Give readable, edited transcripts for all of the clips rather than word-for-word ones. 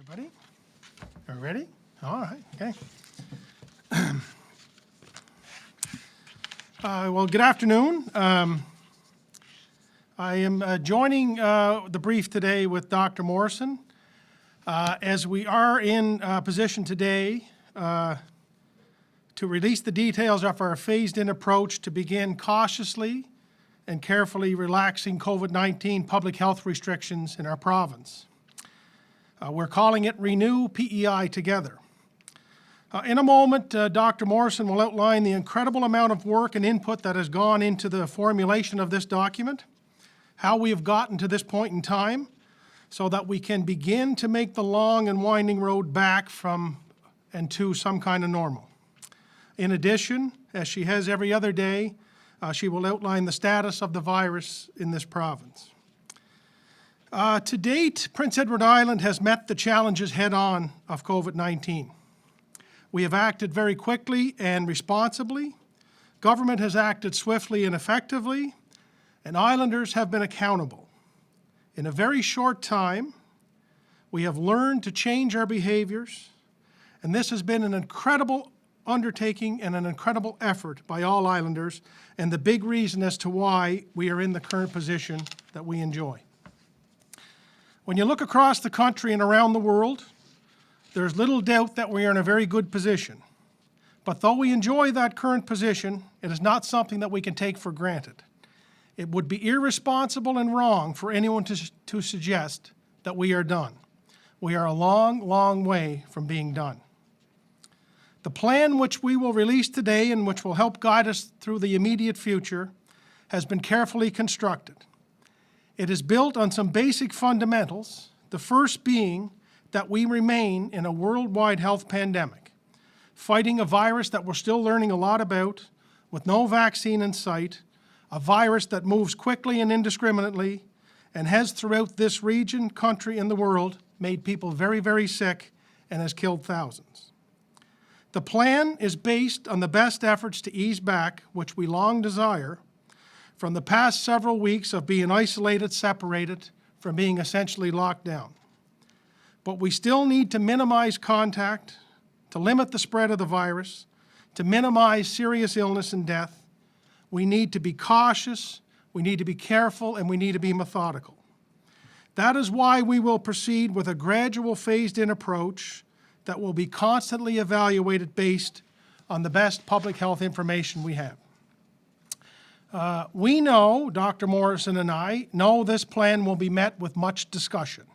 Everybody? Are we ready? All right, okay. Well, good afternoon. I am joining the brief today with Dr. Morrison. As we are in position today to release the details of our phased-in approach to begin cautiously and carefully relaxing COVID-19 public health restrictions in our province. We're calling it Renew PEI Together. In a moment, Dr. Morrison will outline the incredible amount of work and input that has gone into the formulation of this document, how we have gotten to this point in time, so that we can begin to make the long and winding road back from and to some kind of normal. In addition, as she has every other day, she will outline the status of the virus in this province. To date, Prince Edward Island has met the challenges head-on of COVID-19. We have acted very quickly and responsibly. Government has acted swiftly and effectively, and Islanders have been accountable. In a very short time, we have learned to change our behaviors, and this has been an incredible undertaking and an incredible effort by all Islanders, and the big reason as to why we are in the current position that we enjoy. When you look across the country and around the world, there's little doubt that we are in a very good position. But though we enjoy that current position, it is not something that we can take for granted. It would be irresponsible and wrong for anyone to suggest that we are done. We are a long, long way from being done. The plan which we will release today and which will help guide us through the immediate future has been carefully constructed. It is built on some basic fundamentals, the first being that we remain in a worldwide health pandemic, fighting a virus that we're still learning a lot about, with no vaccine in sight, a virus that moves quickly and indiscriminately, and has throughout this region, country, and the world made people very, very sick and has killed thousands. The plan is based on the best efforts to ease back, which we long desire, from the past several weeks of being isolated, separated, from being essentially locked down. But we still need to minimize contact, to limit the spread of the virus, to minimize serious illness and death. We need to be cautious, we need to be careful, and we need to be methodical. That is why we will proceed with a gradual phased-in approach that will be constantly evaluated based on the best public health information we have. We know, Dr. Morrison and I, know this plan will be met with much discussion.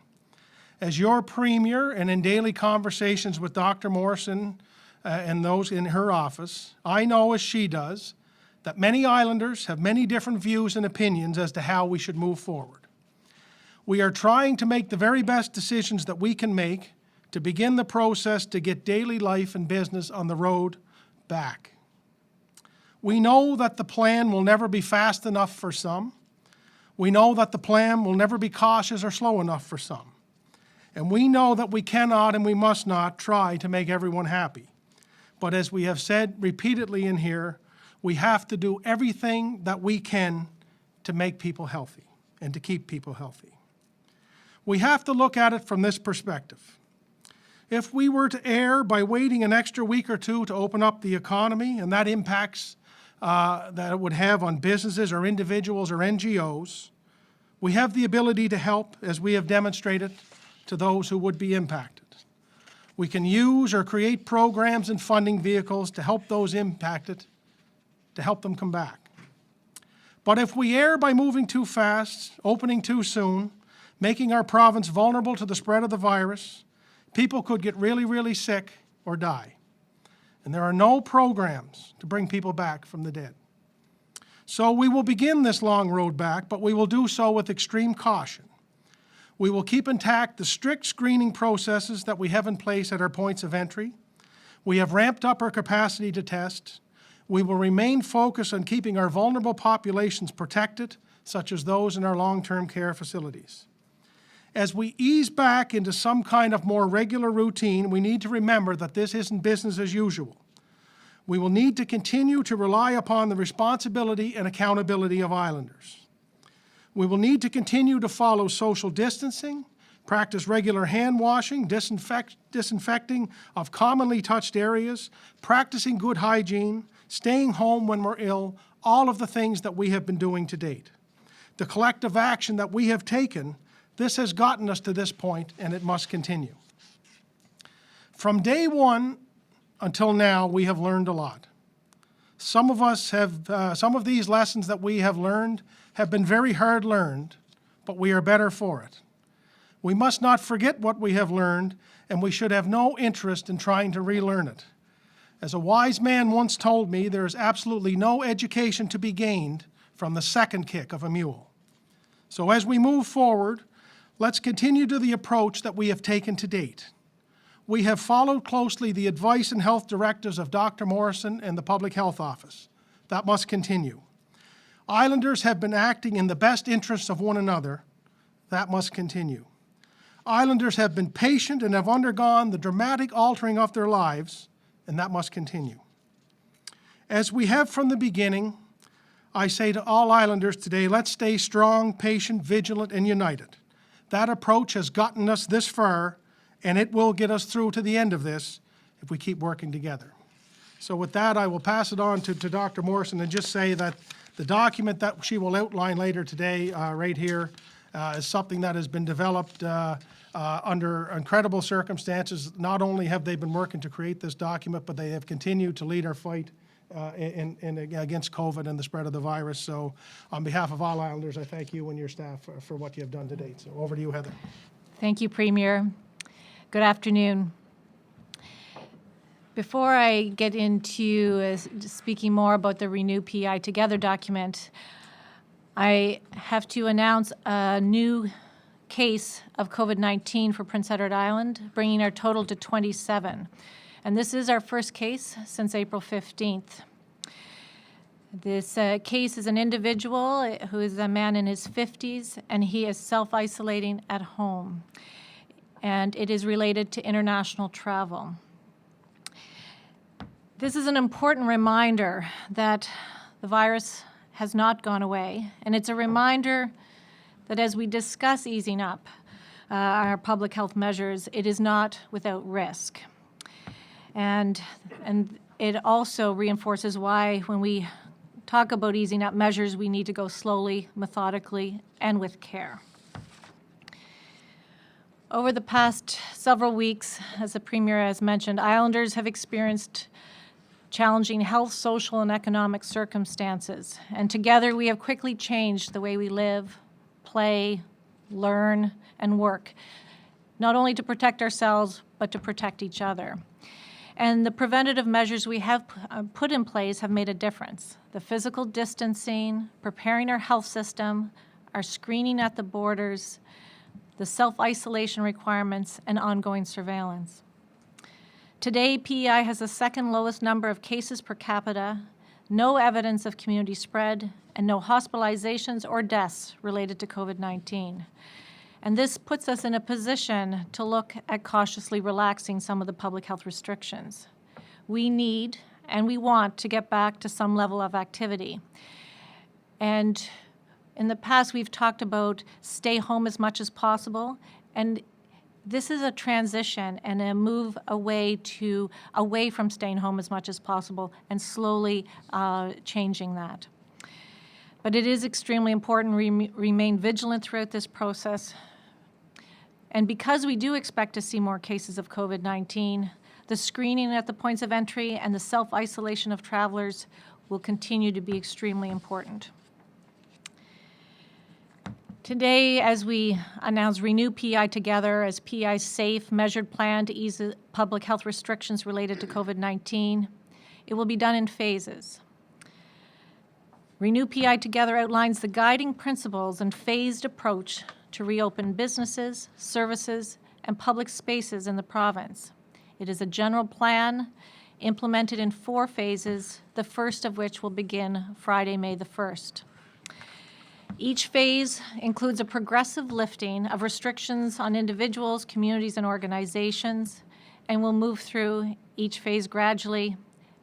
As your Premier and in daily conversations with Dr. Morrison and those in her office, I know, as she does, that many Islanders have many different views and opinions as to how we should move forward. We are trying to make the very best decisions that we can make to begin the process to get daily life and business on the road back. We know that the plan will never be fast enough for some. We know that the plan will never be cautious or slow enough for some. And we know that we cannot and we must not try to make everyone happy. But as we have said repeatedly in here, we have to do everything that we can to make people healthy and to keep people healthy. We have to look at it from this perspective. If we were to err by waiting an extra week or two to open up the economy, and that impacts that it would have on businesses or individuals or NGOs, we have the ability to help, as we have demonstrated, to those who would be impacted. We can use or create programs and funding vehicles to help those impacted, to help them come back. But if we err by moving too fast, opening too soon, making our province vulnerable to the spread of the virus, people could get really, really sick or die. And there are no programs to bring people back from the dead. So we will begin this long road back, but we will do so with extreme caution. We will keep intact the strict screening processes that we have in place at our points of entry. We have ramped up our capacity to test. We will remain focused on keeping our vulnerable populations protected, such as those in our long-term care facilities. As we ease back into some kind of more regular routine, we need to remember that this isn't business as usual. We will need to continue to rely upon the responsibility and accountability of Islanders. We will need to continue to follow social distancing, practice regular hand washing, disinfecting of commonly touched areas, practicing good hygiene, staying home when we're ill, all of the things that we have been doing to date. The collective action that we have taken, this has gotten us to this point, and it must continue. From day one until now, we have learned a lot. Some of these lessons that we have learned have been very hard learned, but we are better for it. We must not forget what we have learned, and we should have no interest in trying to relearn it. As a wise man once told me, there is absolutely no education to be gained from the second kick of a mule. So as we move forward, let's continue to the approach that we have taken to date. We have followed closely the advice and health directives of Dr. Morrison and the Public Health Office. That must continue. Islanders have been acting in the best interests of one another. That must continue. Islanders have been patient and have undergone the dramatic altering of their lives, and that must continue. As we have from the beginning, I say to all Islanders today, let's stay strong, patient, vigilant, and united. That approach has gotten us this far, and it will get us through to the end of this if we keep working together. So with that, I will pass it on to Dr. Morrison and just say that the document that she will outline later today, right here, is something that has been developed under incredible circumstances. Not only have they been working to create this document, but they have continued to lead our fight against COVID and the spread of the virus. So on behalf of all Islanders, I thank you and your staff for what you have done to date. So over to you, Heather. Thank you, Premier. Good afternoon. Before I get into speaking more about the Renew PEI Together document, I have to announce a new case of COVID-19 for Prince Edward Island, bringing our total to 27. And this is our first case since April 15th. This case is an individual who is a man in his 50s, and he is self-isolating at home. And it is related to international travel. This is an important reminder that the virus has not gone away, and it's a reminder that as we discuss easing up our public health measures, it is not without risk. And it also reinforces why when we talk about easing up measures, we need to go slowly, methodically, and with care. Over the past several weeks, as the Premier has mentioned, Islanders have experienced challenging health, social, and economic circumstances. And together we have quickly changed the way we live, play, learn, and work, not only to protect ourselves, but to protect each other. And the preventative measures we have put in place have made a difference. The physical distancing, preparing our health system, our screening at the borders, the self-isolation requirements, and ongoing surveillance. Today, PEI has the second lowest number of cases per capita, no evidence of community spread, and no hospitalizations or deaths related to COVID-19. And this puts us in a position to look at cautiously relaxing some of the public health restrictions. We need and we want to get back to some level of activity. And in the past, we've talked about stay home as much as possible, and this is a transition and a move away from staying home as much as possible and slowly changing that. But it is extremely important to remain vigilant throughout this process. And because we do expect to see more cases of COVID-19, the screening at the points of entry and the self-isolation of travelers will continue to be extremely important. Today, as we announce Renew PEI Together as PEI's safe, measured plan to ease public health restrictions related to COVID-19, it will be done in phases. Renew PEI Together outlines the guiding principles and phased approach to reopen businesses, services, and public spaces in the province. It is a general plan implemented in 4 phases, the first of which will begin Friday, May the 1st. Each phase includes a progressive lifting of restrictions on individuals, communities, and organizations, and we'll move through each phase gradually,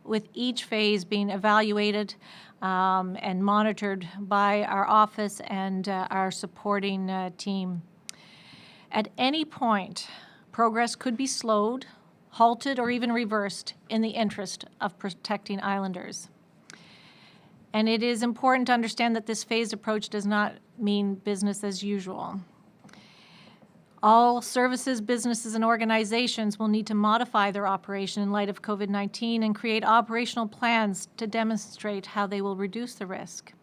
with each phase being evaluated and monitored by our office and our supporting team. At any point, progress could be slowed, halted, or even reversed in the interest of protecting islanders. And it is important to understand that this phased approach does not mean business as usual. All services, businesses, and organizations will need to modify their operation in light of COVID-19 and create operational plans to demonstrate how they will reduce the risk.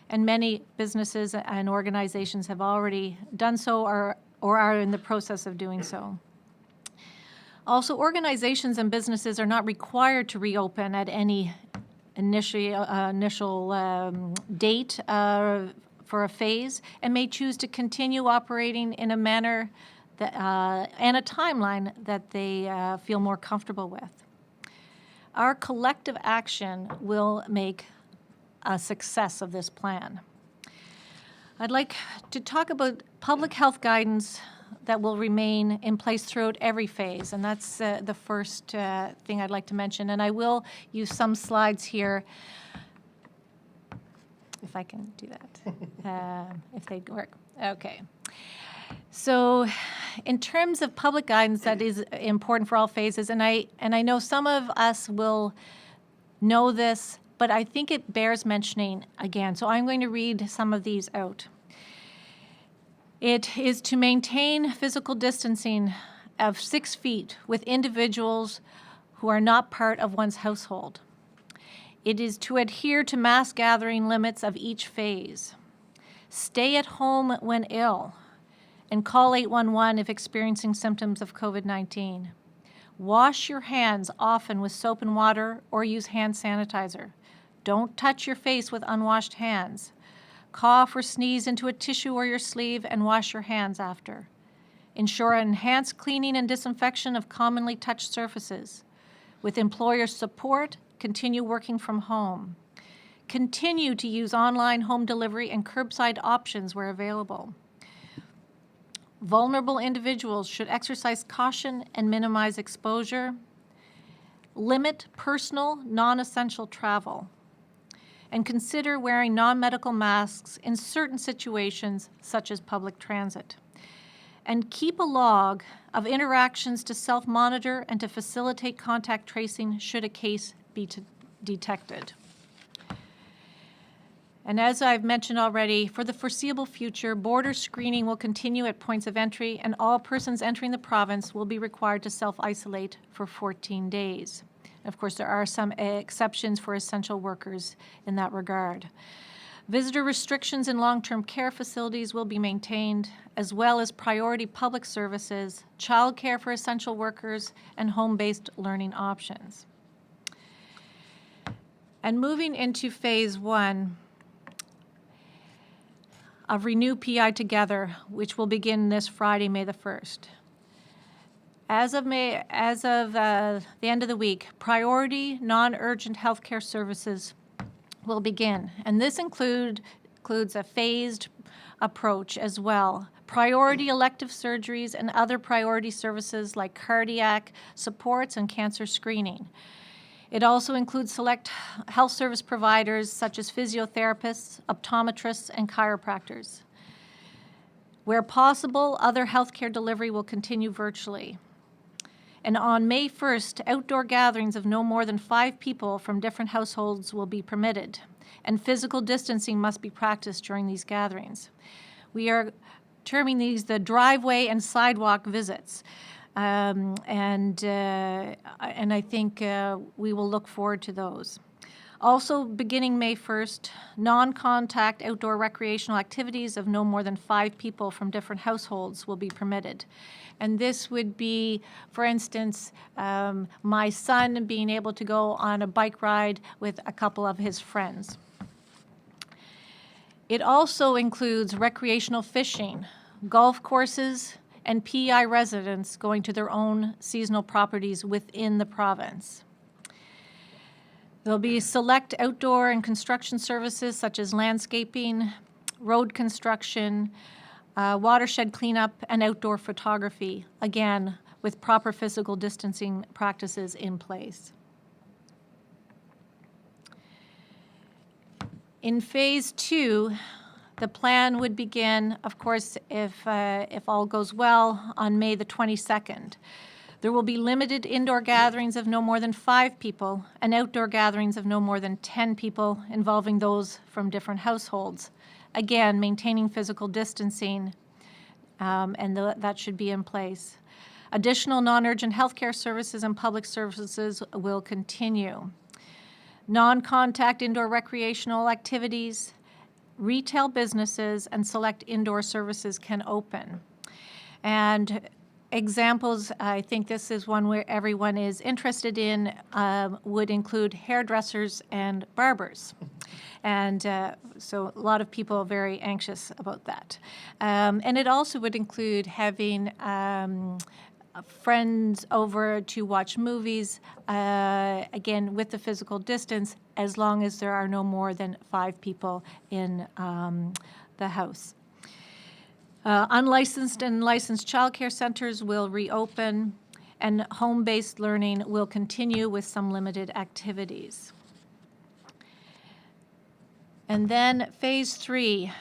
And many businesses and organizations have already done so or are in the process of doing so. Also, organizations and businesses are not required to reopen at any initial date for a phase, and may choose to continue operating in a manner that, and a timeline that they feel more comfortable with. Our collective action will make a success of this plan. I'd like to talk about public health guidance that will remain in place throughout every phase, and that's the first thing I'd like to mention. And I will use some slides here, if I can do that, if they work. Okay. So in terms of public guidance that is important for all phases, and I know some of us will know this, but I think it bears mentioning again. So I'm going to read some of these out. It is to maintain physical distancing of 6 feet with individuals who are not part of one's household. It is to adhere to mass gathering limits of each phase. Stay at home when ill, and call 811 if experiencing symptoms of COVID-19. Wash your hands often with soap and water or use hand sanitizer. Don't touch your face with unwashed hands. Cough or sneeze into a tissue or your sleeve and wash your hands after. Ensure enhanced cleaning and disinfection of commonly touched surfaces. With employer support, continue working from home. Continue to use online home delivery and curbside options where available. Vulnerable individuals should exercise caution and minimize exposure. Limit personal, non-essential travel. And consider wearing non-medical masks in certain situations, such as public transit. And keep a log of interactions to self-monitor and to facilitate contact tracing should a case be detected. And as I've mentioned already, for the foreseeable future, border screening will continue at points of entry, and all persons entering the province will be required to self-isolate for 14 days. Of course, there are some exceptions for essential workers in that regard. Visitor restrictions in long-term care facilities will be maintained, as well as priority public services, childcare for essential workers, and home-based learning options. And moving into phase 1 of Renew PEI Together, which will begin this Friday, May the 1st. As of the end of the week, priority non-urgent healthcare services will begin, and this includes a phased approach as well. Priority elective surgeries and other priority services like cardiac supports and cancer screening. It also includes select health service providers such as physiotherapists, optometrists, and chiropractors. Where possible, other healthcare delivery will continue virtually. And on May 1st, outdoor gatherings of no more than 5 people from different households will be permitted, and physical distancing must be practiced during these gatherings. We are terming these the driveway and sidewalk visits, and I think we will look forward to those. Also, beginning May 1st, non-contact outdoor recreational activities of no more than 5 people from different households will be permitted. And this would be, for instance, my son being able to go on a bike ride with a couple of his friends. It also includes recreational fishing, golf courses, and PEI residents going to their own seasonal properties within the province. There'll be select outdoor and construction services such as landscaping, road construction, watershed cleanup, and outdoor photography, again, with proper physical distancing practices in place. In phase 2, The plan would begin, of course, if all goes well, on May the 22nd. There will be limited indoor gatherings of no more than 5 people and outdoor gatherings of no more than 10 people involving those from different households. Again, maintaining physical distancing, and that should be in place. Additional non-urgent healthcare services and public services will continue. Non-contact indoor recreational activities, retail businesses, and select indoor services can open. And examples, I think this is one where everyone is interested in, would include hairdressers and barbers. And so a lot of people are very anxious about that. And it also would include having friends over to watch movies, again, with the physical distance, as long as there are no more than 5 people in the house. Unlicensed and licensed childcare centers will reopen, and home-based learning will continue with some limited activities. And then phase 3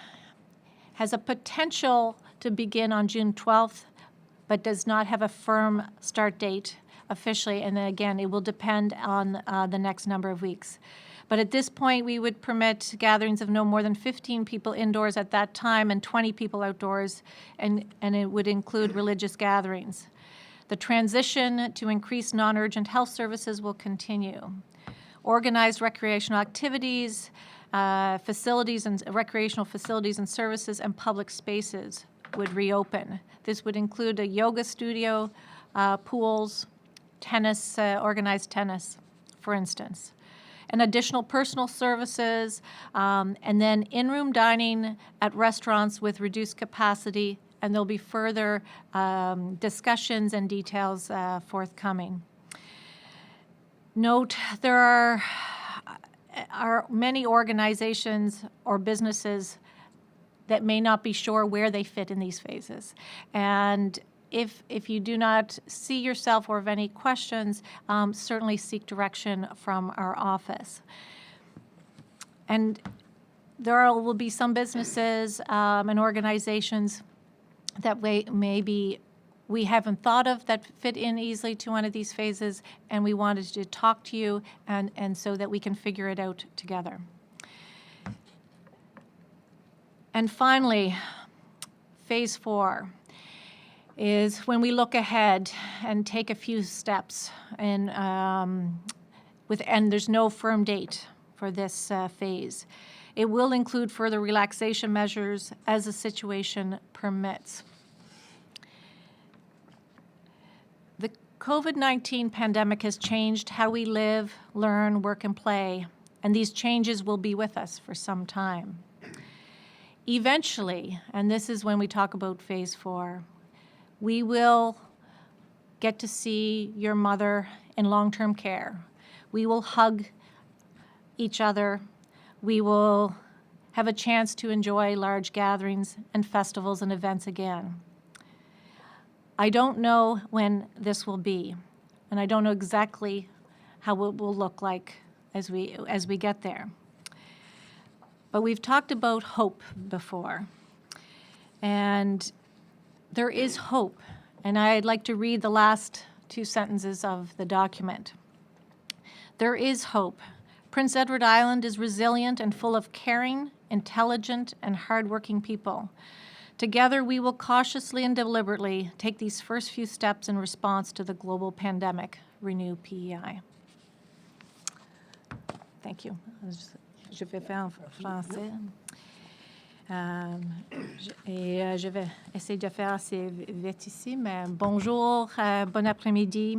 has a potential to begin on June 12th, but does not have a firm start date officially. And then again, it will depend on the next number of weeks. But at this point, we would permit gatherings of no more than 15 people indoors at that time and 20 people outdoors, and it would include religious gatherings. The transition to increased non-urgent health services will continue. Organized recreational activities, facilities and recreational facilities and services, and public spaces would reopen. This would include a yoga studio, pools, tennis, organized tennis, for instance, and additional personal services, and then in-room dining at restaurants with reduced capacity, and there'll be further discussions and details forthcoming. Note, there are many organizations or businesses that may not be sure where they fit in these phases. And if you do not see yourself or have any questions, certainly seek direction from our office. And there will be some businesses and organizations that maybe we haven't thought of that fit in easily to one of these phases, and we wanted to talk to you and so that we can figure it out together. And finally, phase 4 is when we look ahead and take a few steps, and there's no firm date for this phase. It will include further relaxation measures as the situation permits. The COVID-19 pandemic has changed how we live, learn, work, and play, and these changes will be with us for some time. Eventually, and this is when we talk about phase 4, we will get to see your mother in long-term care. We will hug each other. We will have a chance to enjoy large gatherings and festivals and events again. I don't know when this will be, and I don't know exactly how it will look like as we get there. But we've talked about hope before, and there is hope, and I'd like to read the last 2 sentences of the document. There is hope. Prince Edward Island is resilient and full of caring, intelligent, and hardworking people. Together, we will cautiously and deliberately take these first few steps in response to the global pandemic. Renew PEI. Thank you. Je vais faire en français. Et je vais essayer de faire assez vite ici, mais bonjour, bon après-midi.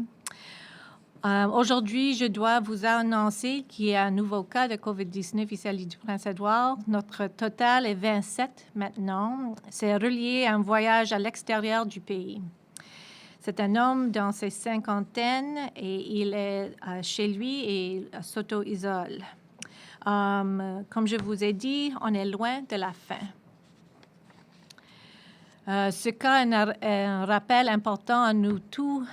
Aujourd'hui, je dois vous annoncer qu'il y a un nouveau cas de COVID-19 ici à l'île du Prince-Édouard. Notre total est 27 maintenant. C'est relié à un voyage à l'extérieur du pays. C'est un homme dans ses cinquantaines et il est chez lui et s'auto-isole. Comme je vous ai dit, on est loin de la fin. Ce cas est un rappel important à nous tous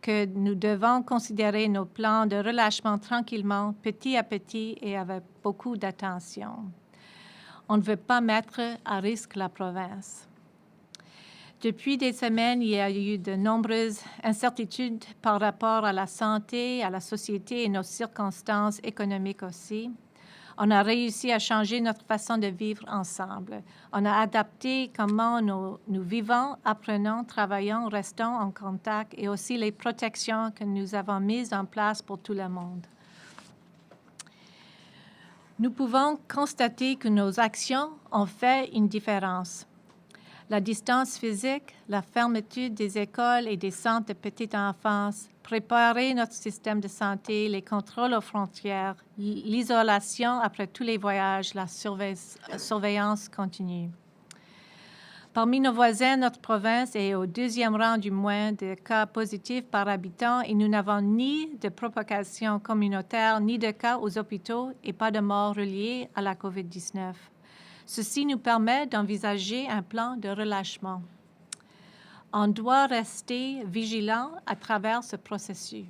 que nous devons considérer nos plans de relâchement tranquillement, petit à petit et avec beaucoup d'attention. On ne veut pas mettre à risque la province. Depuis des semaines, il y a eu de nombreuses incertitudes par rapport à la santé, à la société et nos circonstances économiques aussi. On a réussi à changer notre façon de vivre ensemble. On a adapté comment nous vivons, apprenons, travaillons, restons en contact et aussi les protections que nous avons mises en place pour tout le monde. Nous pouvons constater que nos actions ont fait une différence. La distance physique, la fermeture des écoles et des centres de petite enfance, préparer notre système de santé, les contrôles aux frontières, l'isolation après tous les voyages, la surveillance continue. Parmi nos voisins, notre province est au 2e rang du moins de cas positifs par habitant et nous n'avons ni de propagation communautaire, ni de cas aux hôpitaux et pas de morts reliés à la COVID-19. Ceci nous permet d'envisager un plan de relâchement. On doit rester vigilant à travers ce processus.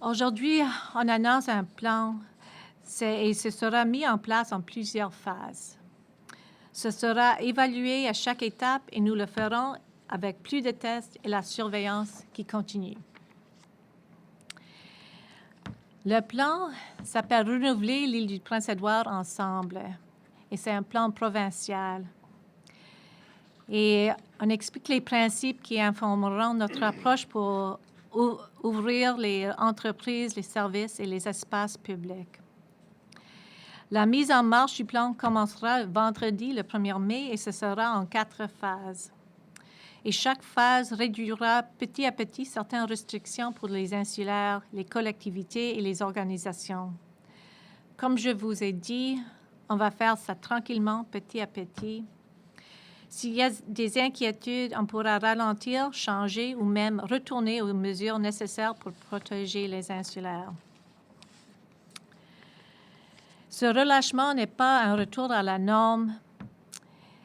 Aujourd'hui, on annonce un plan et ce sera mis en place en plusieurs phases. Ce sera évalué à chaque étape et nous le ferons avec plus de tests et la surveillance qui continue. Le plan s'appelle « Renouveler l'île du Prince-Édouard ensemble » et c'est un plan provincial. Et on explique les principes qui informeront notre approche pour ouvrir les entreprises, les services et les espaces publics. La mise en marche du plan commencera vendredi, le 1er mai, et ce sera en 4 phases. Et chaque phase réduira petit à petit certaines restrictions pour les insulaires, les collectivités et les organisations. Comme je vous ai dit, on va faire ça tranquillement, petit à petit. S'il y a des inquiétudes, on pourra ralentir, changer ou même retourner aux mesures nécessaires pour protéger les insulaires. Ce relâchement n'est pas un retour à la norme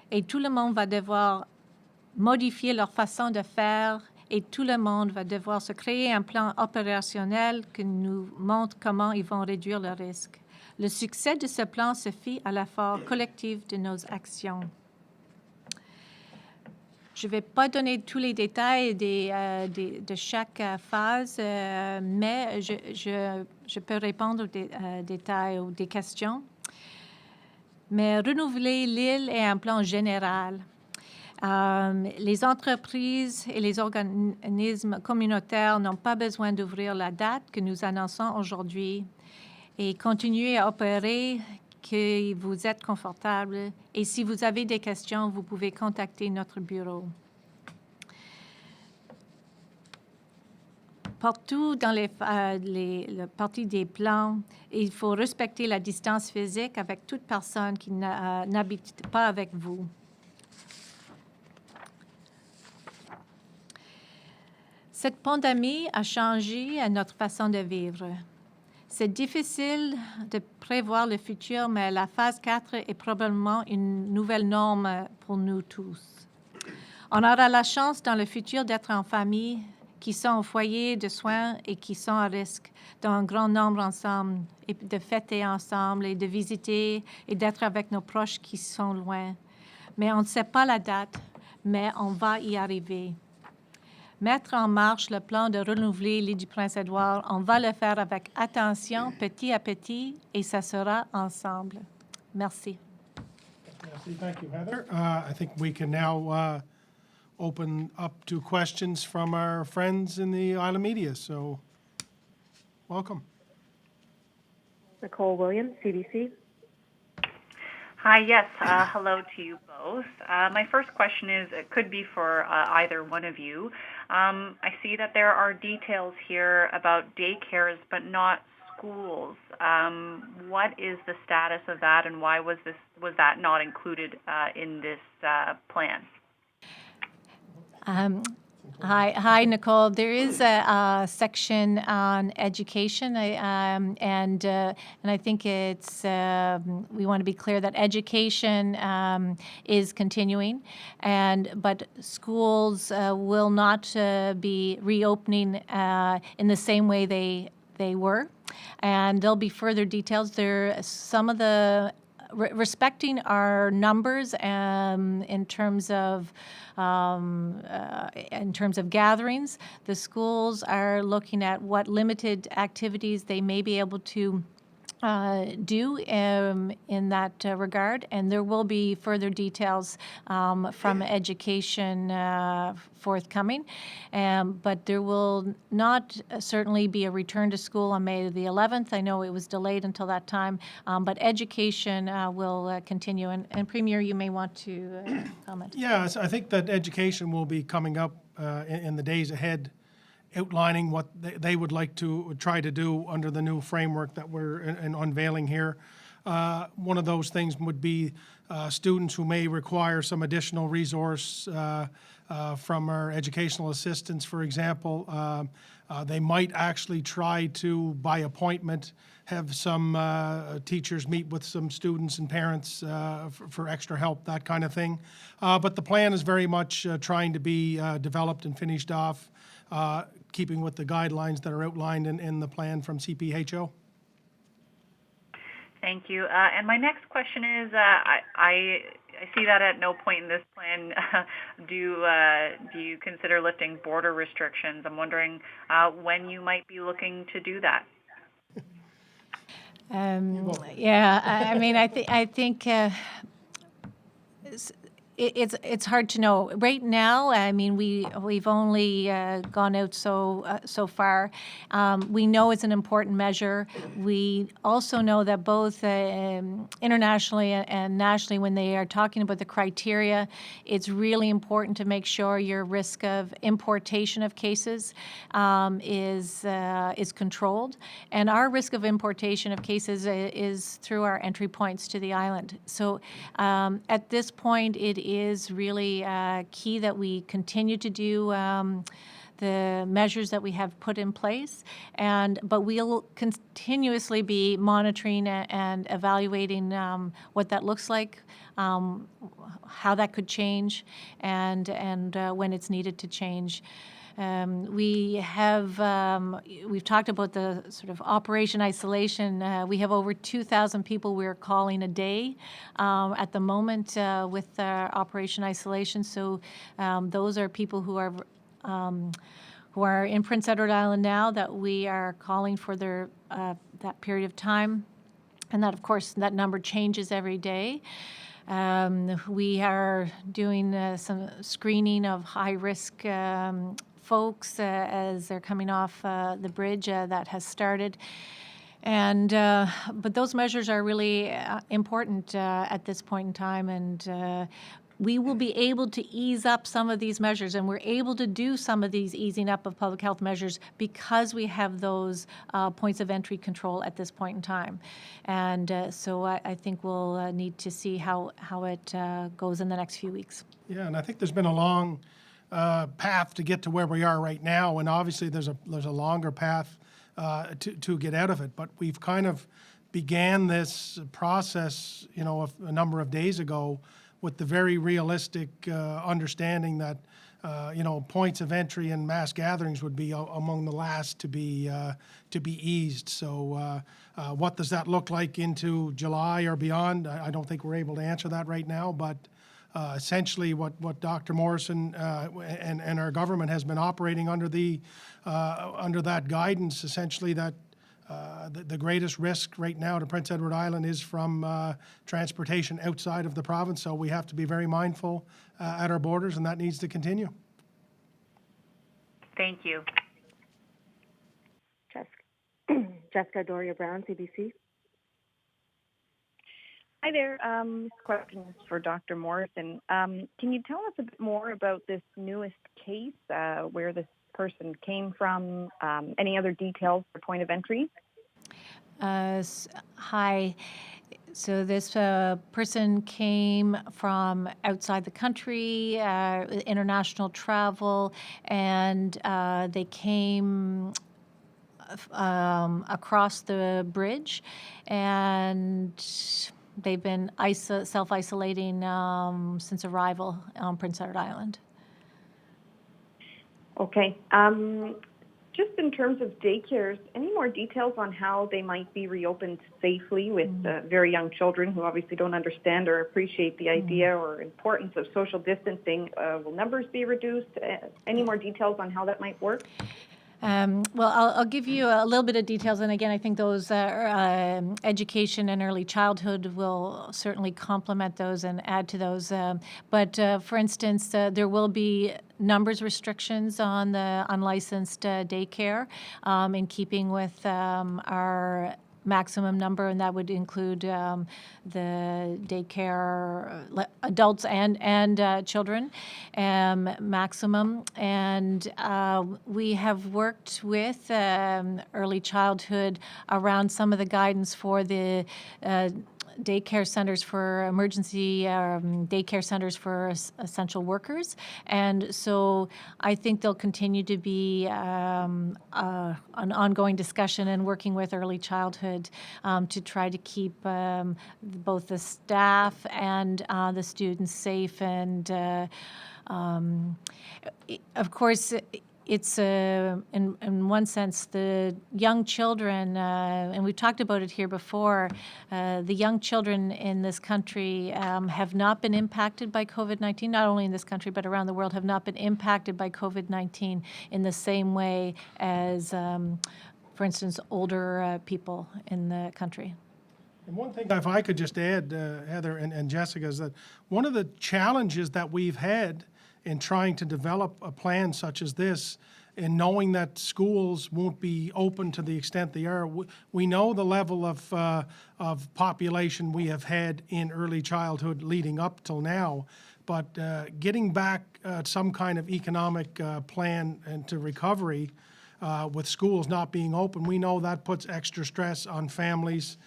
et tout le monde va devoir modifier leur façon de faire et tout le monde va devoir se créer un plan opérationnel qui nous montre comment ils vont réduire le risque. Le succès de ce plan se fie à l'effort collectif de nos actions. Je ne vais pas donner tous les détails de chaque phase, mais je peux répondre aux détails ou des questions. Mais renouveler l'île est un plan général. Les entreprises et les organismes communautaires n'ont pas besoin d'ouvrir la date que nous annonçons aujourd'hui et continuer à opérer que vous êtes confortable. Et si vous avez des questions, vous pouvez contacter notre bureau. Partout dans les parties des plans, il faut respecter la distance physique avec toute personne qui n'habite pas avec vous. Cette pandémie a changé notre façon de vivre. C'est difficile de prévoir le futur, mais la phase 4 est probablement une nouvelle norme pour nous tous. On aura la chance dans le futur d'être en famille, qui sont au foyer de soins et qui sont à risque dans un grand nombre ensemble, et de fêter ensemble et de visiter et d'être avec nos proches qui sont loin. Mais on ne sait pas la date, mais on va y arriver. Mettre en marche le plan de renouveler l'île du Prince-Édouard, on va le faire avec attention, petit à petit, et ça sera ensemble. Merci. Merci. Thank you, Heather. I think we can now open up to questions from our friends in the Isle of Media. So, welcome. Nicole Williams, CDC. Hi, yes. Hello to you both. My first question is, it could be for either one of you. I see that there are details here about daycares, but not schools. What is the status of that, and why was that not included in this plan? Hi, Nicole. There is a section on education, and I think it's we want to be clear that education is continuing, but schools will not be reopening in the same way they were. And there'll be further details. There, some of the respecting our numbers in terms of gatherings, the schools are looking at what limited activities they may be able to do in that regard, and there will be further details from education forthcoming. But there will not certainly be a return to school on May the 11th. I know it was delayed until that time, but education will continue. And Premier, you may want to comment. Yes, I think that education will be coming up in the days ahead, outlining what they would like to try to do under the new framework that we're unveiling here. One of those things would be students who may require some additional resource from our educational assistants, for example. They might actually try to, by appointment, have some teachers meet with some students and parents for extra help, that kind of thing. But the plan is very much trying to be developed and finished off, keeping with the guidelines that are outlined in the plan from CPHO. Thank you. And my next question is, I see that at no point in this plan do you consider lifting border restrictions. I'm wondering when you might be looking to do that. Yeah, I mean, I think it's hard to know right now. I mean, we've only gone out so far. We know it's an important measure. We also know that both internationally and nationally, when they are talking about the criteria, it's really important to make sure your risk of importation of cases is controlled, and our risk of importation of cases is through our entry points to the island. So at this point, it is really key that we continue to do the measures that we have put in place, but we'll continuously be monitoring and evaluating what that looks like, how that could change, and when it's needed to change. We've talked about the sort of Operation Isolation. We have over 2,000 people we're calling a day at the moment with Operation Isolation. So those are people who are in Prince Edward Island now that we are calling for their that period of time, and that, of course, that number changes every day. We are doing some screening of high-risk folks as they're coming off the bridge that has started. But those measures are really important at this point in time, and we will be able to ease up some of these measures, and we're able to do some of these easing up of public health measures because we have those points of entry control at this point in time. And so I think we'll need to see how it goes in the next few weeks. Yeah, and I think there's been a long path to get to where we are right now, and obviously there's a longer path to get out of it. But we've kind of began this process, a number of days ago, with the very realistic understanding that points of entry and mass gatherings would be among the last to be eased. So what does that look like into July or beyond? I don't think we're able to answer that right now, but essentially what Dr. Morrison and our government has been operating under under that guidance, essentially that the greatest risk right now to Prince Edward Island is from transportation outside of the province, so we have to be very mindful at our borders, and that needs to Thank you. Jessica Doria Brown, CBC. Hi there. This question is for Dr. Morrison. Can you tell us a bit more about this newest case, where this person came from, any other details for point of entry? Hi. So this person came from outside the country, international travel, and they came across the bridge, and they've been self-isolating since arrival on Prince Edward Island. Okay. Just in terms of daycares, any more details on how they might be reopened safely with very young children who obviously don't understand or appreciate the idea or importance of social distancing? Will numbers be reduced? Any more details on how that might work? Well, I'll give you a little bit of details, and again, I think those education and early childhood will certainly complement those and add to those. But for instance, there will be numbers restrictions on the unlicensed daycare in keeping with our maximum number, and that would include the daycare adults and children maximum. And we have worked with early childhood around some of the guidance for the daycare centers for emergency daycare centers for essential workers. And so I think there'll continue to be an ongoing discussion and working with early childhood to try to keep both the staff and the students safe. And of course, it's in one sense the young children, and we've talked about it here before. The young children in this country have not been impacted by COVID-19. Not only in this country but around the world have not been impacted by COVID-19 in the same way as, for instance, older people in the country. And one thing, if I could just add, Heather and Jessica, is that one of the challenges that we've had in trying to develop a plan such as this, and knowing that schools won't be open to the extent they are, we know the level of population we have had in early childhood leading up till now, but getting back some kind of economic plan and to recovery with schools not being open, we know that puts extra stress on families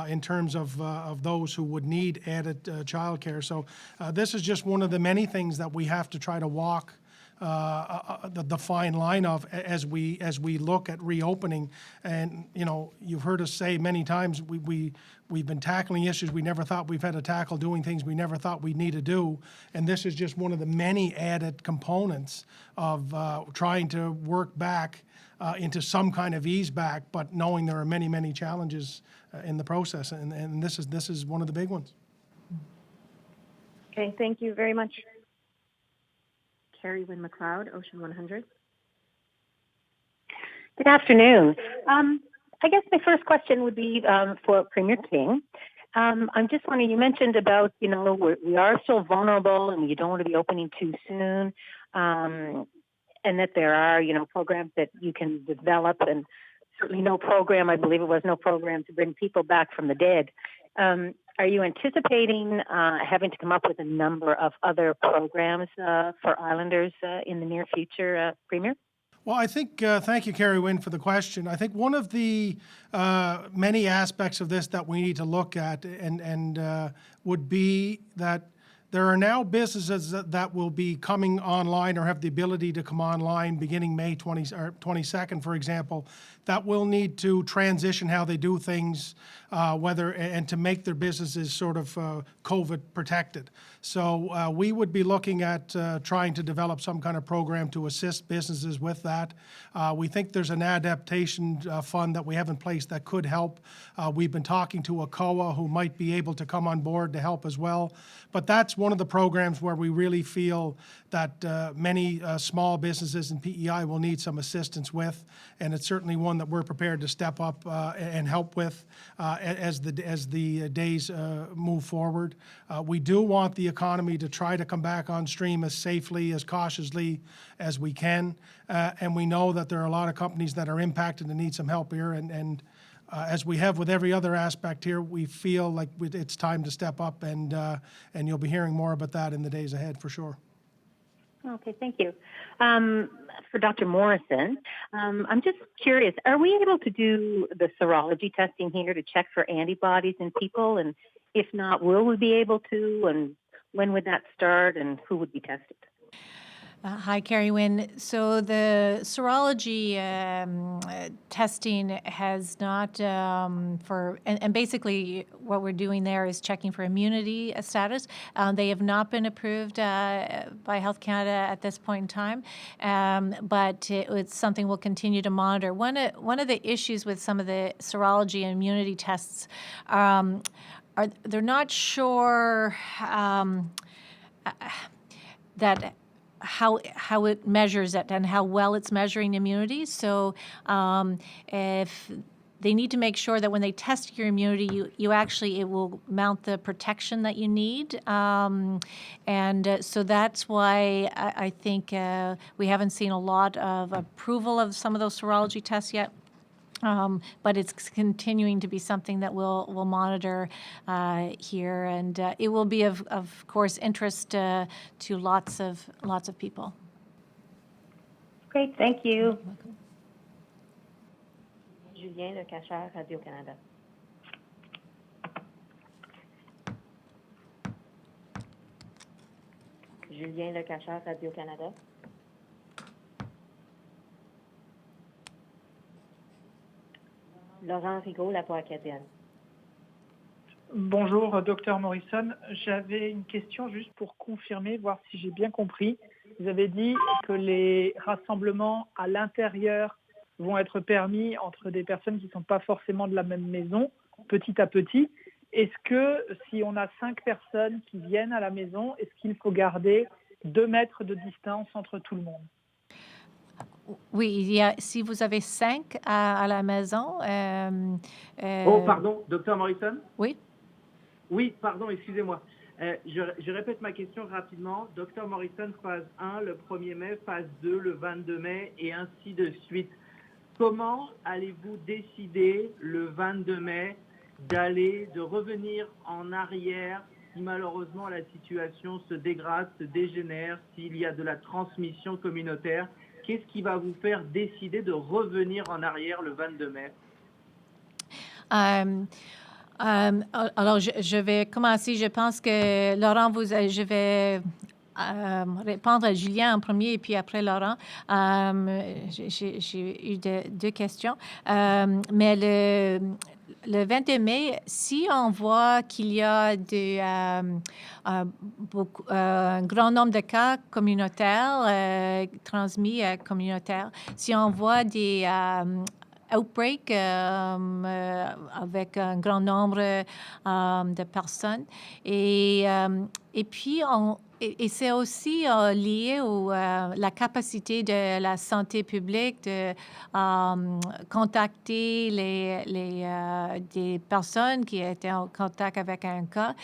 in terms of those who would need added childcare. So this is just one of the many things that we have to try to walk the fine line of as we look at reopening. And you know, you've heard us say many times we've been tackling issues we never thought we've had to tackle, doing things we never thought we'd need to do, and this is just one of the many added components of trying to work back into some kind of ease back, but knowing there are many challenges in the process, and this is one of the big ones. Okay, thank you very much. Carrie Wynn McLeod, Ocean 100. Good afternoon. I guess my first question would be for Premier King. I'm just wondering, you mentioned about, you know, we are still vulnerable and you don't want to be opening too soon, and that there are, you know, programs that you can develop, and certainly no program, I believe it was no program to bring people back from the dead. Are you anticipating having to come up with a number of other programs for islanders in the near future, Premier? Well, I think, thank you, Carrie Wynn, for the question. I think one of the many aspects of this that we need to look at and would be that there are now businesses that will be coming online or have the ability to come online beginning May 22nd, for example, that will need to transition how they do things, and to make their businesses sort of COVID protected. So we would be looking at trying to develop some kind of program to assist businesses with that. We think there's an adaptation fund that we have in place that could help. We've been talking to ACOA, who might be able to come on board to help as well. But that's one of the programs where we really feel that many small businesses in PEI will need some assistance with, and it's certainly one that we're prepared to step up and help with as the days move forward. We do want the economy to try to come back on stream as safely, as cautiously as we can, and we know that there are a lot of companies that are impacted and need some help here, and as we have with every other aspect here, we feel like it's time to step up, and you'll be hearing more about that in the days ahead for sure. Okay, thank you. For Dr. Morrison, I'm just curious, are we able to do the serology testing here to check for antibodies in people? And if not, will we be able to? And when would that start? And who would be tested? Hi, Carrie Wynn. So the serology testing has not and basically what we're doing there is checking for immunity status. They have not been approved by Health Canada at this point in time, but it's something we'll continue to monitor. One of the issues with some of the serology and immunity tests are they're not sure that how it measures it and how well it's measuring immunity. So if they need to make sure that when they test your immunity, you actually, it will mount the protection that you need. So that's why I think we haven't seen a lot of approval of some of those serology tests yet. But it's continuing to be something that we'll monitor here, and it will be of course interest to lots of people. Great, thank you. Julien Lecacheur, Radio-Canada. Julien Lecacheur, Radio-Canada. Laurent Rigaud, La Voix acadienne. Bonjour, docteur Morrison. J'avais une question juste pour confirmer, voir si j'ai bien compris. Vous avez dit que les rassemblements à l'intérieur vont être permis entre des personnes qui ne sont pas forcément de la même maison, petit à petit. Est-ce que si on a 5 personnes qui viennent à la maison, est-ce qu'il faut garder 2 mètres de distance entre tout le monde? Oui, si vous avez 5 à la maison. Oh, pardon, docteur Morrison? Oui. Oui, pardon, excusez-moi. Je répète ma question rapidement. Docteur Morrison, phase 1, le 1er mai, phase 2, le 22 mai, et ainsi de suite. Comment allez-vous décider le 22 mai de revenir en arrière si malheureusement la situation se dégrade, se dégénère, s'il y a de la transmission communautaire? Qu'est-ce qui va vous faire décider de revenir en arrière le 22 mai? Alors, je vais commencer. Je pense que Laurent, je vais répondre à Julien en premier et puis après Laurent. J'ai eu 2 questions. Mais le 22 mai, si on voit qu'il y a un grand nombre de cas communautaires, transmis communautaires, si on voit des outbreak avec un grand nombre de personnes. Et puis, c'est aussi lié à la capacité de la santé publique de contacter des personnes qui étaient en contact avec un cas.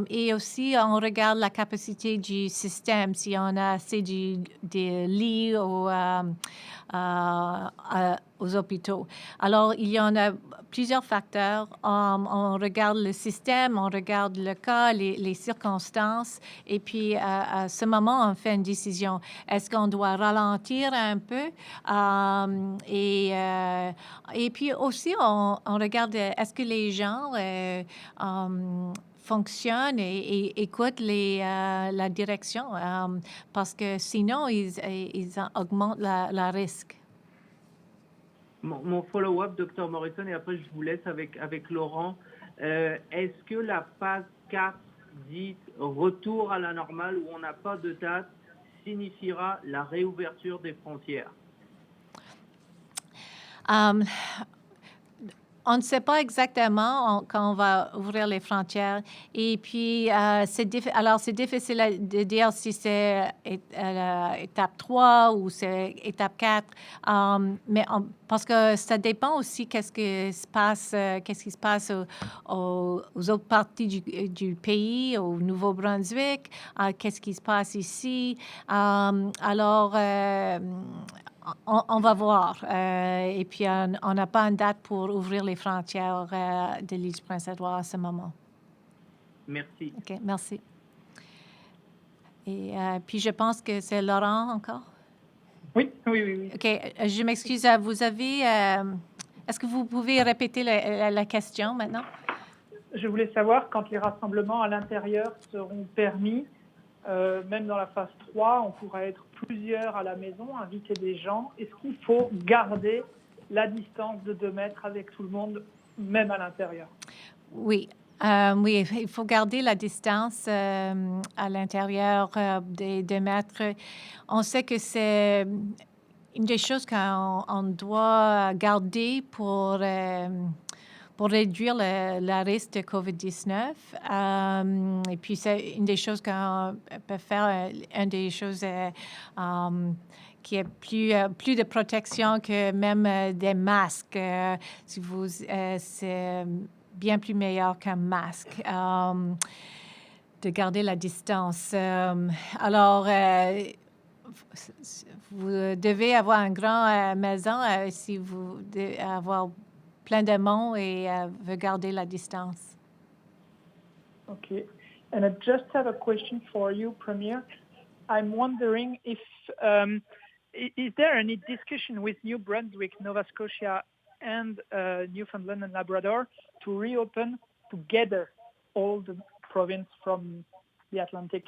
Et aussi, on regarde la capacité du système, si on a assez de lits aux hôpitaux. Alors, il y en a plusieurs facteurs. On regarde le système, on regarde le cas, les circonstances, et puis à ce moment, on fait une décision. Est-ce qu'on doit ralentir un peu? Et puis aussi, on regarde, est-ce que les gens fonctionnent et écoutent la direction, parce que sinon, ils augmentent la risque. Mon follow-up, docteur Morrison, et après je vous laisse avec Laurent. Est-ce que la phase 4, dite retour à la normale, où on n'a pas de date, signifiera la réouverture des frontières? On ne sait pas exactement quand on va ouvrir les frontières. Et puis, c'est difficile de dire si c'est étape 3 ou c'est étape 4. Parce que ça dépend aussi qu'est-ce qui se passe aux autres parties du pays, au Nouveau-Brunswick, qu'est-ce qui se passe ici. Alors, on va voir. Et puis, on n'a pas une date pour ouvrir les frontières de l'île du Prince-Édouard à ce moment. Merci. OK, merci. Et puis, je pense que c'est Laurent encore. Oui. OK, je m'excuse. Vous avez... est-ce que vous pouvez répéter la question maintenant? Je voulais savoir, quand les rassemblements à l'intérieur seront permis, même dans la phase 3, on pourra être plusieurs à la maison, inviter des gens. Est-ce qu'il faut garder la distance de 2 mètres avec tout le monde, même à l'intérieur? Oui. Oui, il faut garder la distance à l'intérieur des 2 mètres. On sait que c'est une des choses qu'on doit garder pour réduire le risque de COVID-19. Et puis, c'est une des choses qu'on peut faire, une des choses qui est plus de protection que même des masques. Si vous, c'est bien plus meilleur qu'un masque. De garder la distance. Alors, vous devez avoir une grande maison si vous devez avoir plein de monde et veut garder la distance. Okay. And I just have a question for you, Premier. I'm wondering if is there any discussion with New Brunswick, Nova Scotia, and Newfoundland and Labrador to reopen together all the province from the Atlantic?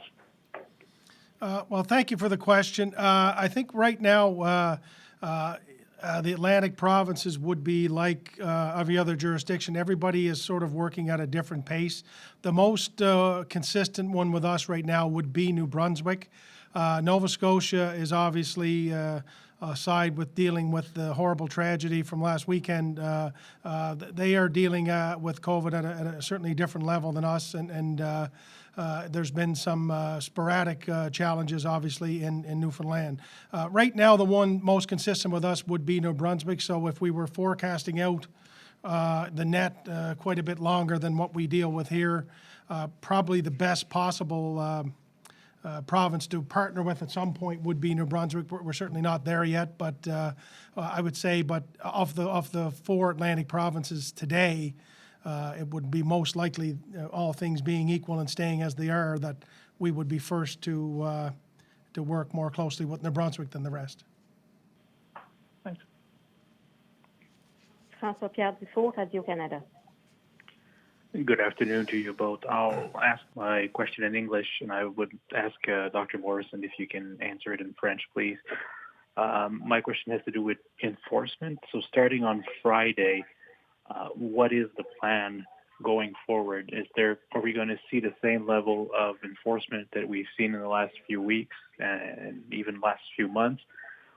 Well, thank you for the question. I think right now the Atlantic provinces would be like every other jurisdiction. Everybody is sort of working at a different pace. The most consistent one with us right now would be New Brunswick. Nova Scotia is obviously side with dealing with the horrible tragedy from last weekend. They are dealing with COVID at a certainly different level than us, and there's been some sporadic challenges, obviously, in Newfoundland. Right now, the one most consistent with us would be New Brunswick. So if we were forecasting out the net quite a bit longer than what we deal with here, probably the best possible province to partner with at some point would be New Brunswick. We're certainly not there yet, but I would say, but of the 4 Atlantic provinces today, it would be most likely, all things being equal and staying as they are, that we would be first to work more closely with New Brunswick than the rest. Thanks. François-Pierre Dufault, Radio-Canada. Good afternoon to you both. I'll ask my question in English, and I would ask Dr. Morrison if you can answer it in French, please. My question has to do with enforcement. So starting on Friday, what is the plan going forward? Are we going to see the same level of enforcement that we've seen in the last few weeks and even last few months?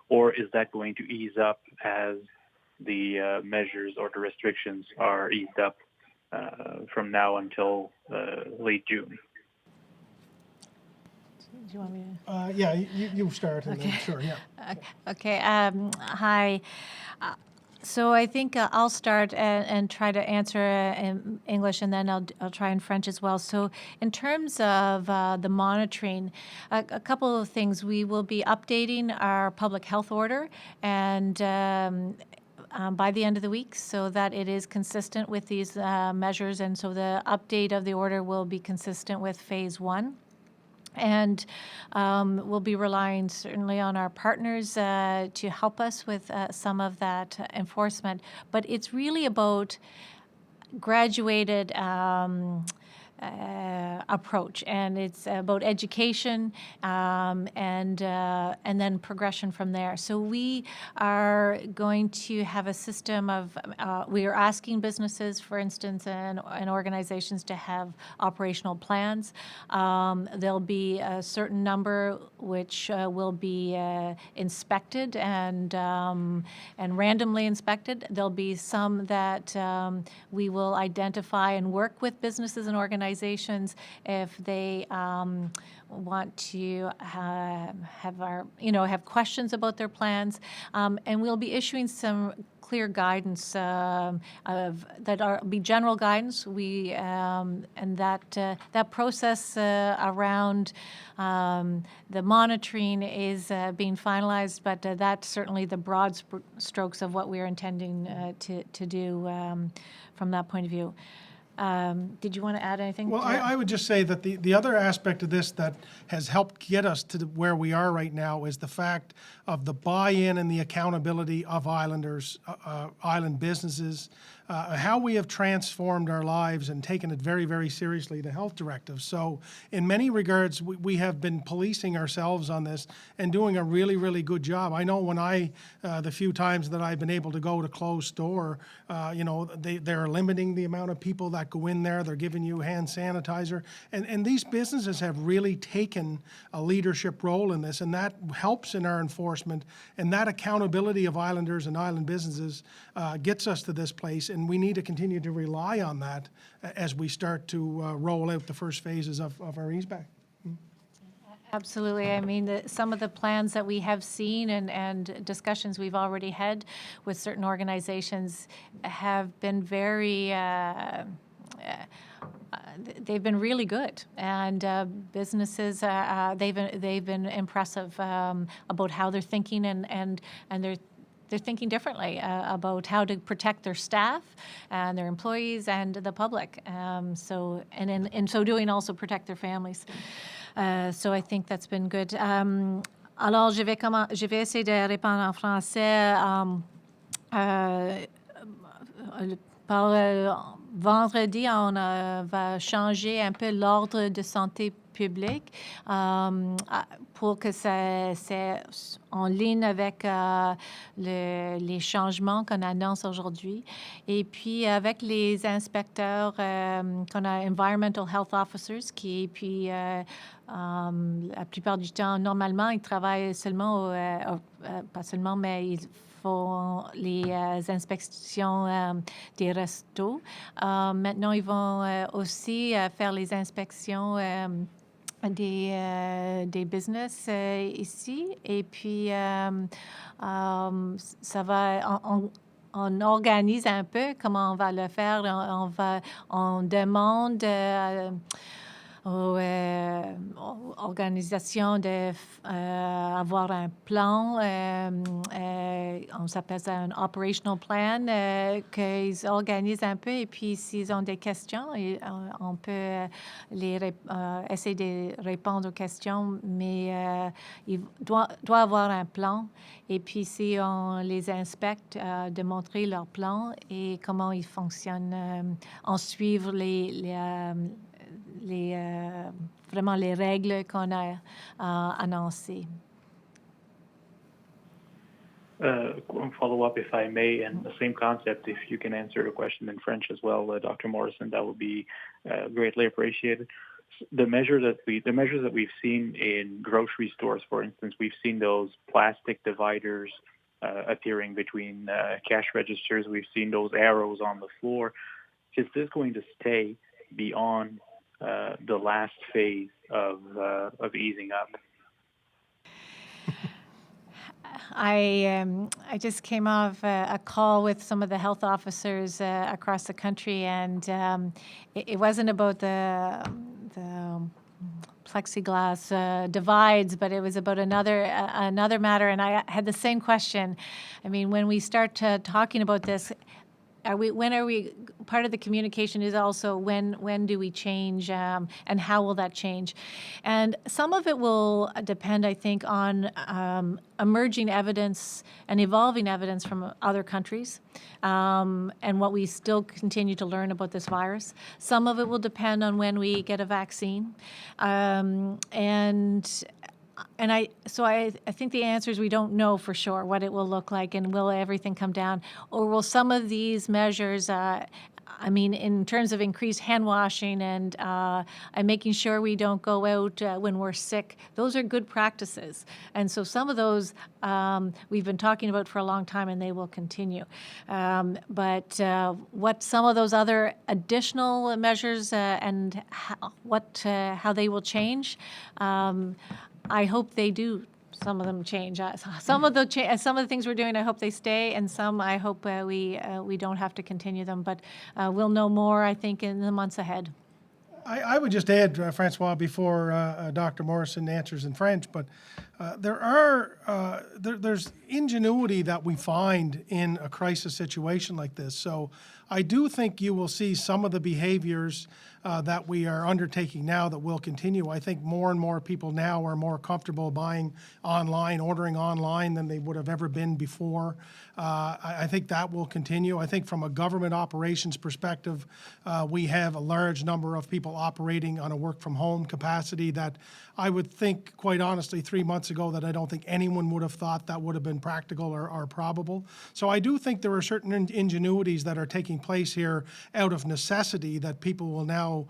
Or is that going to ease up as the measures or the restrictions are eased up from now until late June? Do you want me to? Yeah, you start. And then, sure, yeah. Okay. Hi. So I think I'll start and try to answer in English, and then I'll try in French as well. So in terms of the monitoring, a couple of things. We will be updating our public health order and by the end of the week so that it is consistent with these measures. And so the update of the order will be consistent with phase 1. And we'll be relying certainly on our partners to help us with some of that enforcement. But it's really about graduated approach, and it's about education and then progression from there. So we are going to have a system of we are asking businesses, for instance, and organizations to have operational plans. There'll be a certain number which will be inspected and randomly inspected. There'll be some that we will identify and work with businesses and organizations if they want to have questions about their plans, and we'll be issuing some clear guidance be general guidance. And that process around the monitoring is being finalized, but that's certainly the broad strokes of what we're intending to do from that point of view. Did you want to add anything? Well, I would just say that the other aspect of this that has helped get us to where we are right now is the fact of the buy-in and the accountability of islanders, island businesses, how we have transformed our lives and taken it very, very seriously, the health directive. So in many regards, we have been policing ourselves on this and doing a really, really good job. I know when the few times that I've been able to go to closed store, they're limiting the amount of people that go in there. They're giving you hand sanitizer. And these businesses have really taken a leadership role in this, and that helps in our enforcement. And that accountability of islanders and island businesses gets us to this place, and we need to continue to rely on that as we start to roll out the first phases of our ease back. Absolutely. I mean, some of the plans that we have seen and discussions we've already had with certain organizations have been very they've been really good, and businesses they've been impressive about how they're thinking, and they're thinking differently about how to protect their staff and their employees and the public. So in so doing, also protect their families. So I think that's been good. Alors je vais essayer de répondre en français. Par vendredi, on va changer un peu l'ordre de santé publique pour que c'est en ligne avec les changements qu'on annonce aujourd'hui. Et puis avec les inspecteurs, qu'on a Environmental Health Officers, puis la plupart du temps, normalement, ils travaillent seulement, pas seulement, mais ils font les inspections des restos. Maintenant, ils vont aussi faire les inspections des business ici. Et puis, ça va... On organise un peu comment on va le faire. On demande aux organisations d'avoir un plan, on s'appelle ça un operational plan, qu'ils organisent un peu, et puis s'ils ont des questions, on peut essayer de répondre aux questions, mais il doit avoir un plan, et puis si on les inspecte, de montrer leur plan et comment ils fonctionnent, en suivre vraiment les règles qu'on a annoncées. Follow up, if I may, and the same concept. If you can answer a question in French as well, Dr. Morrison, that would be greatly appreciated. The measures that we've seen in grocery stores, for instance, we've seen those plastic dividers appearing between cash registers. We've seen those arrows on the floor. Is this going to stay beyond the last phase of easing up? I just came off a call with some of the health officers across the country, and it wasn't about the plexiglass divides, but it was about another matter, and I had the same question. I mean, when we start talking about this, when are we part of the communication is also when do we change, and how will that change? And some of it will depend, I think, on emerging evidence and evolving evidence from other countries, and what we still continue to learn about this virus. Some of it will depend on when we get a vaccine, and I think the answer is we don't know for sure what it will look like, and will everything come down, or will some of these measures, I mean, in terms of increased hand washing and making sure we don't go out when we're sick, those are good practices. And so some of those we've been talking about for a long time, and they will continue. But what some of those other additional measures and how they will change, I hope they do. Some of them change. Some of the things we're doing, I hope they stay, and some I hope we don't have to continue them. But we'll know more, I think, in the months ahead. I would just add, Francois, before Dr. Morrison answers in French, but there's ingenuity that we find in a crisis situation like this. So I do think you will see some of the behaviors that we are undertaking now that will continue. I think more and more people now are more comfortable buying online, ordering online than they would have ever been before. I think that will continue. I think from a government operations perspective, we have a large number of people operating on a work from home capacity that I would think, quite honestly, 3 months ago that I don't think anyone would have thought that would have been practical or probable. So I do think there are certain ingenuities that are taking place here out of necessity that people will now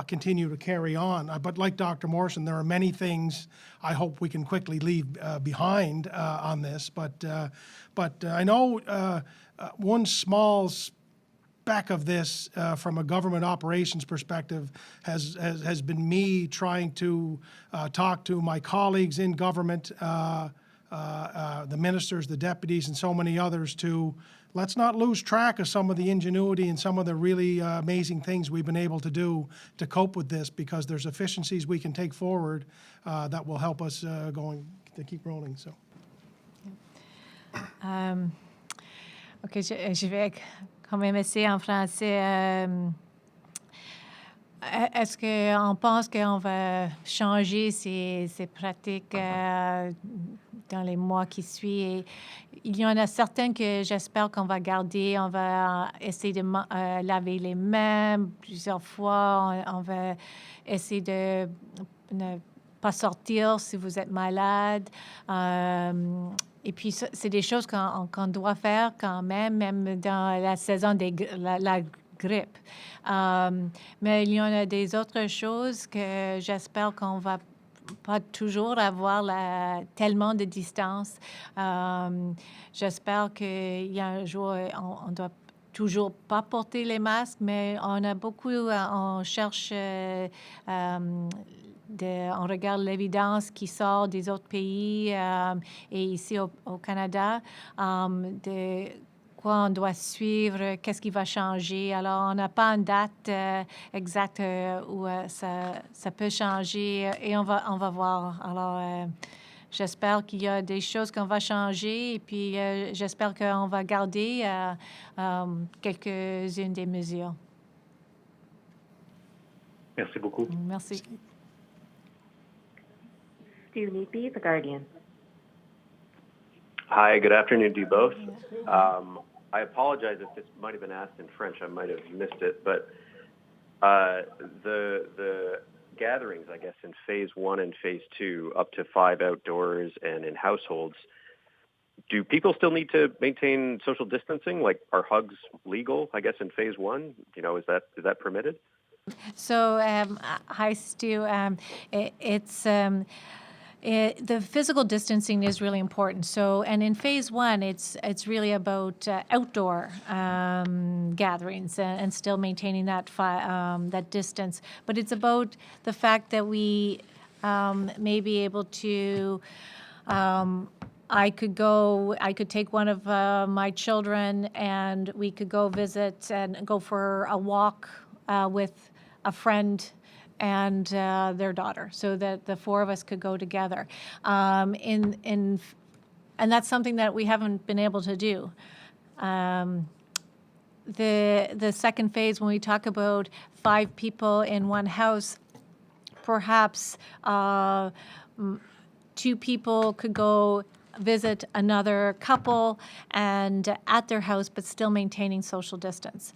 continue to carry on. But like Dr. Morrison, there are many things I hope we can quickly leave behind on this. But I know one small speck of this from a government operations perspective has been me trying to talk to my colleagues in government, the ministers, the deputies, and so many others to let's not lose track of some of the ingenuity and some of the really amazing things we've been able to do to cope with this, because there's efficiencies we can take forward that will help us to keep rolling. So. OK, je vais quand même essayer en français. Est-ce qu'on pense qu'on va changer ces pratiques dans les mois qui suivent? Il y en a certaines que j'espère qu'on va garder. On va essayer de laver les mains plusieurs fois. On va essayer de ne pas sortir si vous êtes malade. Et puis, c'est des choses qu'on doit faire quand même dans la saison de la grippe. Mais il y en a des autres choses que j'espère qu'on va pas toujours avoir tellement de distance. J'espère qu'il y a un jour, on doit toujours pas porter les masques, mais on a beaucoup, on cherche, on regarde l'évidence qui sort des autres pays et ici au Canada, de quoi on doit suivre, qu'est-ce qui va changer. Alors, on n'a pas une date exacte où ça peut changer et on va voir. Alors, j'espère qu'il y a des choses qu'on va changer et puis j'espère qu'on va garder quelques-unes des mesures. Merci beaucoup. Merci. Stu Leapy, The Guardian. Hi, good afternoon to you both. I apologize if this might have been asked in French. I might have missed it, but the gatherings, I guess, in phase 1 and phase 2, up to 5 outdoors and in households, do people still need to maintain social distancing? Like, are hugs legal, I guess, in phase 1? You know, is that permitted? So, hi, Stu. The physical distancing is really important. So, and in phase 1, it's really about outdoor gatherings and still maintaining that distance. But it's about the fact that we may be able to. I could take one of my children, and we could go visit and go for a walk with a friend and their daughter, so that the 4 of us could go together. And that's something that we haven't been able to do. The second phase, when we talk about 5 people in one house, perhaps 2 people could go visit another couple and at their house, but still maintaining social distance.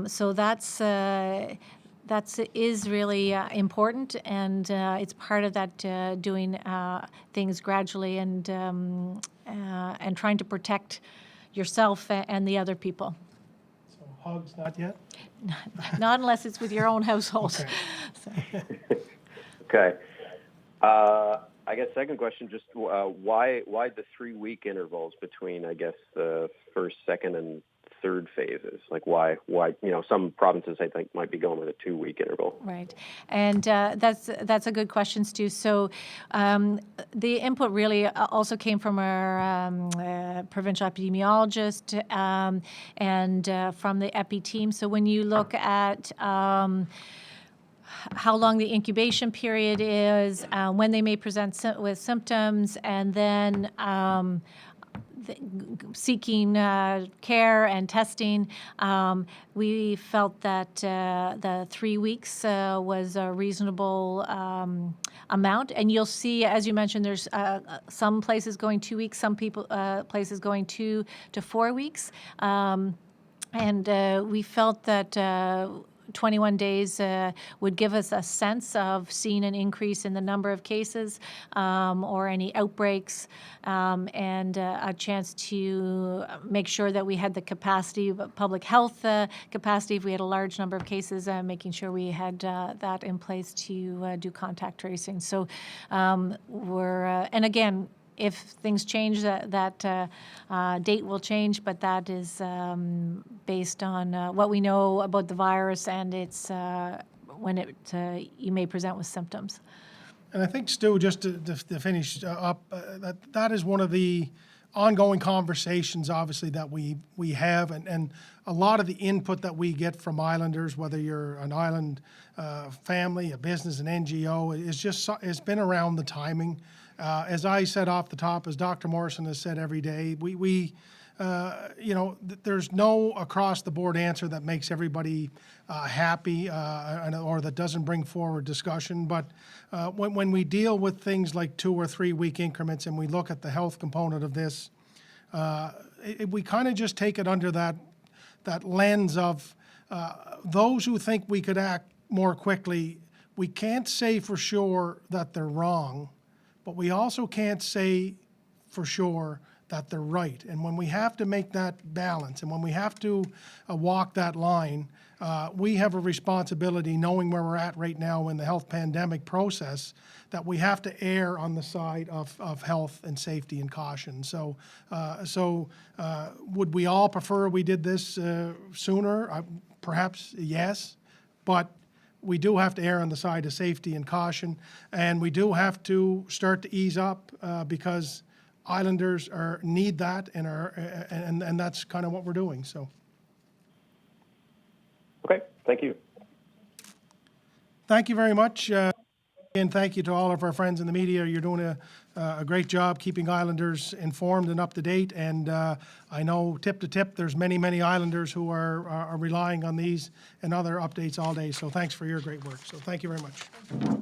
So that is really important, and it's part of that doing things gradually and trying to protect yourself and the other people. So hugs, not yet? Not unless it's with your own household. Okay. Okay. I guess second question, just why the 3-week intervals between, I guess, the first, second, and third phases? Like why, some provinces I think might be going with a 2-week interval. Right. And that's a good question, Stu. So the input really also came from our provincial epidemiologist and from the epi team. So when you look at how long the incubation period is, when they may present with symptoms, and then seeking care and testing. We felt that the 3 weeks was a reasonable amount. And you'll see, as you mentioned, there's some places going 2 weeks, some places going 2 to 4 weeks. And we felt that 21 days would give us a sense of seeing an increase in the number of cases or any outbreaks, and a chance to make sure that we had the capacity, public health capacity, if we had a large number of cases, making sure we had that in place to do contact tracing. So and again, if things change, that date will change, but that is based on what we know about the virus and its when you may present with symptoms. And I think, Stu, just to finish up, that is one of the ongoing conversations, obviously, that we have, and a lot of the input that we get from islanders, whether you're an island family, a business, an NGO, it's been around the timing. As I said off the top, as Dr. Morrison has said every day, there's no across-the-board answer that makes everybody happy or that doesn't bring forward discussion. But when we deal with things like 2 or 3 week increments and we look at the health component of this, we kind of just take it under that lens of those who think we could act more quickly. We can't say for sure that they're wrong, but we also can't say for sure that they're right. And when we have to make that balance and when we have to walk that line, we have a responsibility, knowing where we're at right now in the health pandemic process, that we have to err on the side of health and safety and caution. So would we all prefer we did this sooner? Perhaps yes, but we do have to err on the side of safety and caution, and we do have to start to ease up because islanders need that, and that's kind of what we're doing. So. Okay, thank you. Thank you very much. And thank you to all of our friends in the media. You're doing a great job keeping islanders informed and up to date. And I know tip to tip, there's many, many islanders who are relying on these and other updates all day. So thanks for your great work. So thank you very much.